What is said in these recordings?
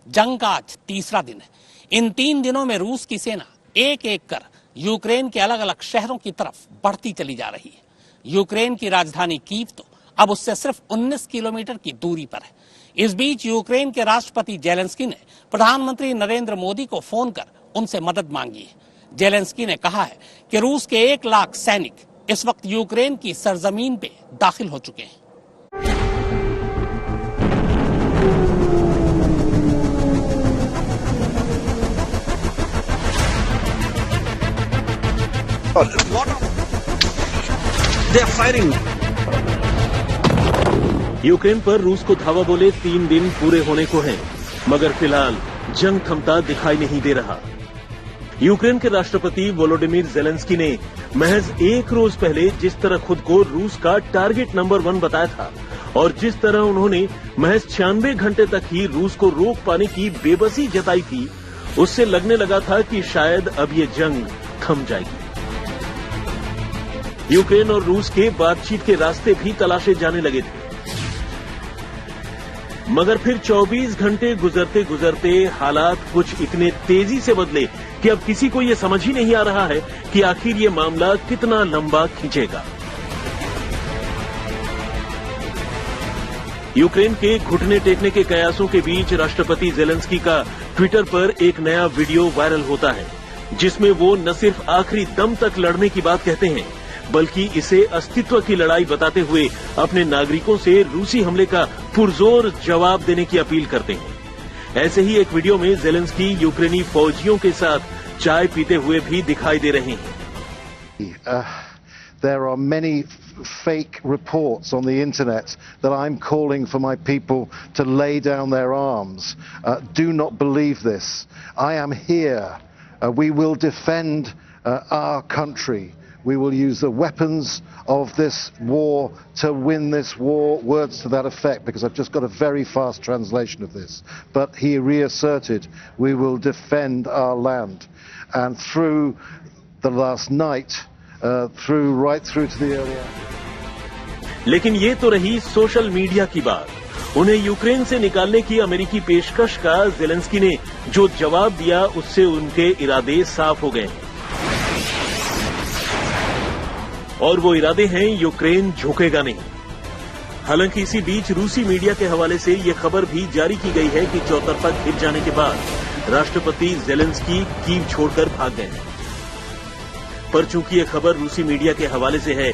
जंग का आज तीसरा दिन है। इन 3 दिनों में रूस की सेना एक एक कर यूक्रेन के अलग अलग शहरों की तरफ बढ़ती चली जा रही है। यूक्रेन की राजधानी कीव तो अब उससे सिर्फ 19 किलोमीटर की दूरी पर है। इस बीच यूक्रेन के राष्ट्रपति जेलेंस्की ने प्रधानमंत्री नरेंद्र मोदी को फोन कर उनसे मदद मांगी है। जेलेंस्की ने कहा है कि रूस के 1 लाख सैनिक इस वक्त यूक्रेन की सरजमीन पे दाखिल हो चुके हैं। यूक्रेन पर रूस को धावा बोले 3 दिन पूरे होने को हैं, मगर फिलहाल जंग थमता दिखाई नहीं दे रहा। यूक्रेन के राष्ट्रपति वोलोडिमिर जेलेंस्की ने महज 1 रोज पहले जिस तरह खुद को रूस का टारगेट नंबर 1 बताया था और जिस तरह उन्होंने महज 96 घंटे तक ही रूस को रोक पाने की बेबसी जताई थी, उससे लगने लगा था कि शायद अब ये जंग थम जाएगी। यूक्रेन और रूस के बातचीत के रास्ते भी तलाशे जाने लगे थे, मगर फिर 24 घंटे गुजरते गुजरते हालात कुछ इतने तेजी से बदले कि अब किसी को यह समझ ही नहीं आ रहा है कि आखिर ये मामला कितना लंबा खींचेगा। यूक्रेन के घुटने टेकने के कयासों के बीच राष्ट्रपति जेलेंस्की का ट्विटर पर एक नया वीडियो वायरल होता है, जिसमें वो न सिर्फ आखिरी दम तक लड़ने की बात कहते हैं, बल्कि इसे अस्तित्व की लड़ाई बताते हुए अपने नागरिकों से रूसी हमले का पुरजोर जवाब देने की अपील करते हैं। ऐसे ही एक वीडियो में जेलेंस्की यूक्रेनी फौजियों के साथ चाय पीते हुए भी दिखाई दे रहे हैं। There are many fake reports on the internet that I'm calling for my people to lay down their arms. Do not believe this. I am here. We will defend our country. We will use the weapons of this war to win this war. Words to that effect, because I've just got a very fast translation of this. But he reasserted, we will defend our land. And through the last night, right through to the earlier. लेकिन ये तो रही social media की बात। उन्हें Ukraine से निकालने की अमेरिकी पेशकश का जेलेंस्की ने जो जवाब दिया, उससे उनके इरादे साफ हो गए और वो इरादे हैं यूक्रेन झुकेगा नहीं। हालांकि इसी बीच रूसी मीडिया के हवाले से ये खबर भी जारी की गई है कि चौतरफा घिर जाने के बाद राष्ट्रपति जेलेंस्की कीव छोड़कर भाग गए हैं। पर चूंकि ये खबर रूसी मीडिया के हवाले से है,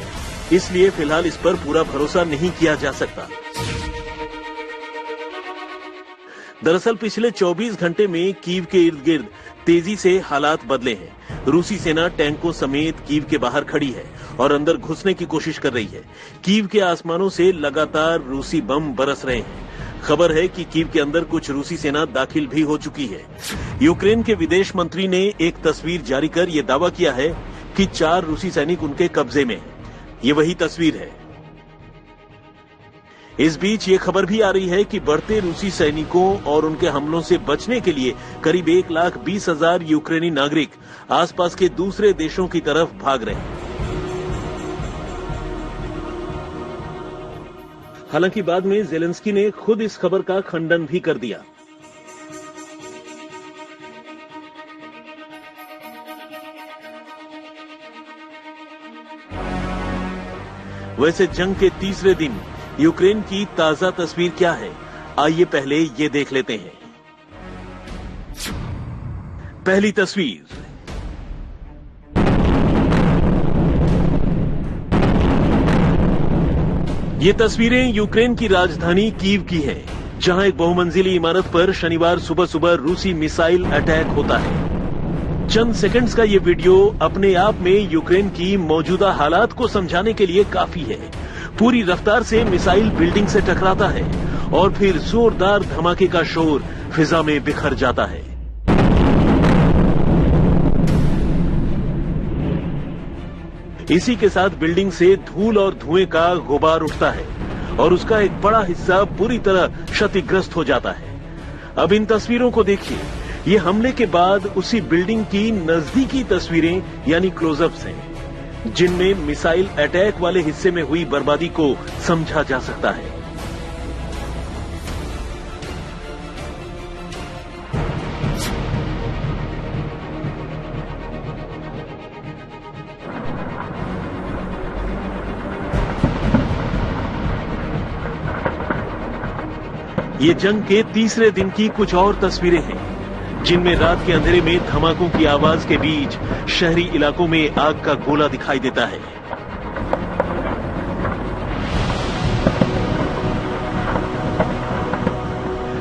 इसलिए फिलहाल इस पर पूरा भरोसा नहीं किया जा सकता। दरअसल पिछले 24 घंटे में कीव के इर्द गिर्द तेजी से हालात बदले हैं। रूसी सेना टैंकों समेत कीव के बाहर खड़ी है और अंदर घुसने की कोशिश कर रही है। कीव के आसमानों से लगातार रूसी बम बरस रहे हैं। खबर है कि कीव के अंदर कुछ रूसी सेना दाखिल भी हो चुकी है। यूक्रेन के विदेश मंत्री ने एक तस्वीर जारी कर यह दावा किया है कि 4 रूसी सैनिक उनके कब्जे में हैं। ये वही तस्वीर है। इस बीच ये खबर भी आ रही है कि बढ़ते रूसी सैनिकों और उनके हमलों से बचने के लिए करीब 1,20,000 यूक्रेनी नागरिक आसपास के दूसरे देशों की तरफ भाग रहे हैं। हालांकि बाद में जेलेंस्की ने खुद इस खबर का खंडन भी कर दिया। वैसे जंग के तीसरे दिन यूक्रेन की ताजा तस्वीर क्या है, आइए पहले ये देख लेते हैं। पहली तस्वीर। ये तस्वीरें यूक्रेन की राजधानी कीव की हैं, जहां एक बहुमंजिली इमारत पर शनिवार सुबह सुबह रूसी मिसाइल अटैक होता है। चंद सेकंड्स का ये वीडियो अपने आप में यूक्रेन की मौजूदा हालात को समझाने के लिए काफी है। पूरी रफ्तार से मिसाइल बिल्डिंग से टकराता है और फिर जोरदार धमाके का शोर फिजा में बिखर जाता है। इसी के साथ बिल्डिंग से धूल और धुएं का गुबार उठता है और उसका एक बड़ा हिस्सा बुरी तरह क्षतिग्रस्त हो जाता है। अब इन तस्वीरों को देखिए। ये हमले के बाद उसी बिल्डिंग की नजदीकी तस्वीरें यानी क्लोजअप्स हैं, जिनमें मिसाइल अटैक वाले हिस्से में हुई बर्बादी को समझा जा सकता है। ये जंग के तीसरे दिन की कुछ और तस्वीरें हैं, जिनमें रात के अंधेरे में धमाकों की आवाज के बीच शहरी इलाकों में आग का गोला दिखाई देता है।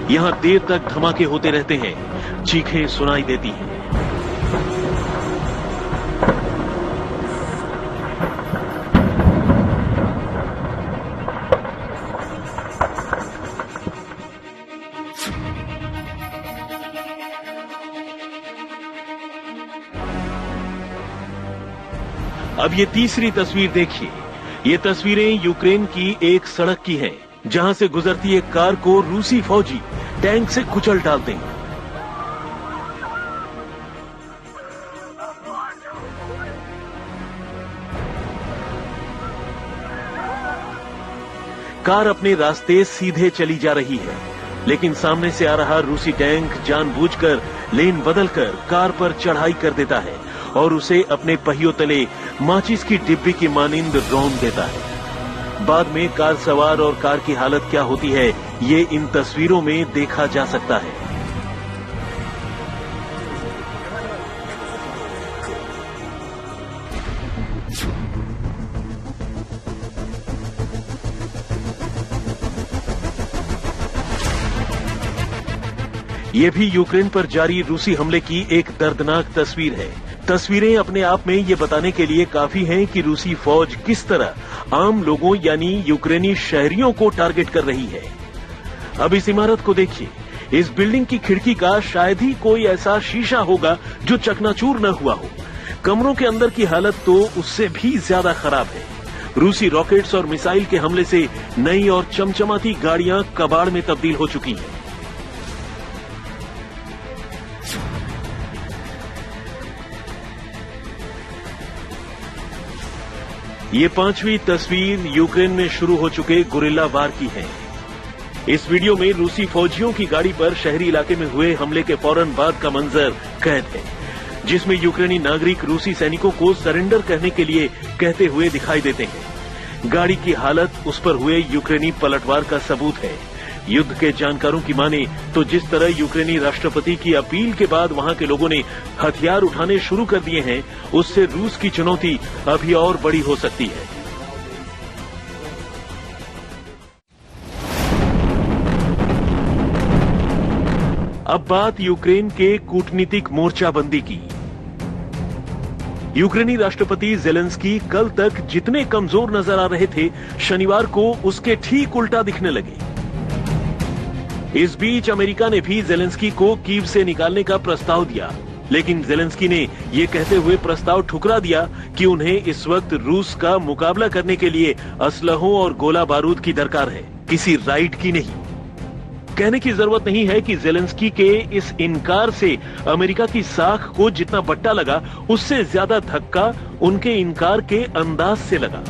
यहां देर तक धमाके होते रहते हैं, चीखें सुनाई देती हैं। अब ये तीसरी तस्वीर देखिए। ये तस्वीरें यूक्रेन की एक सड़क की हैं, जहां से गुजरती एक कार को रूसी फौजी टैंक से कुचल डालते हैं। कार अपने रास्ते सीधे चली जा रही है, लेकिन सामने से आ रहा रूसी टैंक जानबूझकर लेन बदलकर कार पर चढ़ाई कर देता है और उसे अपने पहियों तले माचिस की डिब्बी की मानिंद रौंद देता है। बाद में कार सवार और कार की हालत क्या होती है, ये इन तस्वीरों में देखा जा सकता है। ये भी यूक्रेन पर जारी रूसी हमले की एक दर्दनाक तस्वीर है। तस्वीरें अपने आप में ये बताने के लिए काफी हैं कि रूसी फौज किस तरह आम लोगों यानी यूक्रेनी शहरियों को टारगेट कर रही है। अब इस इमारत को देखिए। इस बिल्डिंग की खिड़की का शायद ही कोई ऐसा शीशा होगा जो चकनाचूर न हुआ हो। कमरों के अंदर की हालत तो उससे भी ज्यादा खराब है। रूसी रॉकेट्स और मिसाइल के हमले से नई और चमचमाती गाड़ियां कबाड़ में तब्दील हो चुकी हैं। ये पांचवी तस्वीर यूक्रेन में शुरू हो चुके गुरिल्ला वार की है। इस वीडियो में रूसी फौजियों की गाड़ी पर शहरी इलाके में हुए हमले के फौरन बाद का मंजर कैद है, जिसमें यूक्रेनी नागरिक रूसी सैनिकों को सरेंडर करने के लिए कहते हुए दिखाई देते हैं। गाड़ी की हालत उस पर हुए यूक्रेनी पलटवार का सबूत है। युद्ध के जानकारों की माने तो जिस तरह यूक्रेनी राष्ट्रपति की अपील के बाद वहां के लोगों ने हथियार उठाने शुरू कर दिए हैं, उससे रूस की चुनौती अभी और बड़ी हो सकती है। अब बात यूक्रेन के कूटनीतिक मोर्चाबंदी की। यूक्रेनी राष्ट्रपति जेलेंस्की कल तक जितने कमजोर नजर आ रहे थे, शनिवार को उसके ठीक उल्टा दिखने लगे। इस बीच अमेरिका ने भी जेलेंस्की को कीव से निकालने का प्रस्ताव दिया, लेकिन जेलेंस्की ने यह कहते हुए प्रस्ताव ठुकरा दिया कि उन्हें इस वक्त रूस का मुकाबला करने के लिए असलहों और गोला बारूद की दरकार है, किसी राइट की नहीं। कहने की जरूरत नहीं है कि जेलेंस्की के इस इनकार से अमेरिका की साख को जितना बट्टा लगा, उससे ज्यादा धक्का उनके इनकार के अंदाज से लगा।